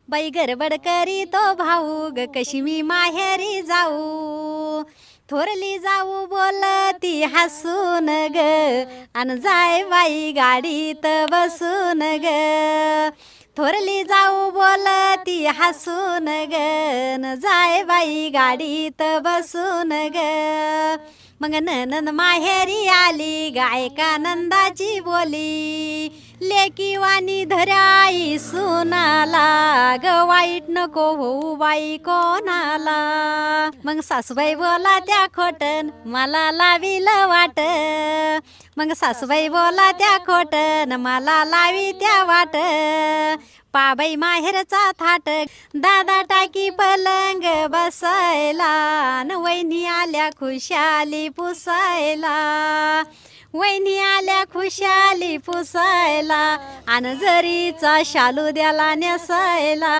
बाई गडबड करी तो भाऊ ग कशी मी माहेरी जाऊ थोरली जाऊ बोलती हसून ग अन जाय बाई गाडीत बसून ग थोरली जाऊ बोलती हसून ग न जाय बाई गाडीत बसून ग मग ननंद माहेरी आली गायका नंदाची बोली लेकी वाणी धराई सुनाला ग वाईट नको होऊ बाई कोणाला मग सासूबाई बोला त्या खोटन मला लाविल वाट मग सासूबाई बोला त्या खोटन मला लावी त्या वाट पाबाई माहेरचा थाट दादा टाकी पलंग बसायला न वहिनी आल्या खुशाली पुसायला वहिनी आल्या खुशाली पुसायला आणि जरीचा शालू द्याला नेसायला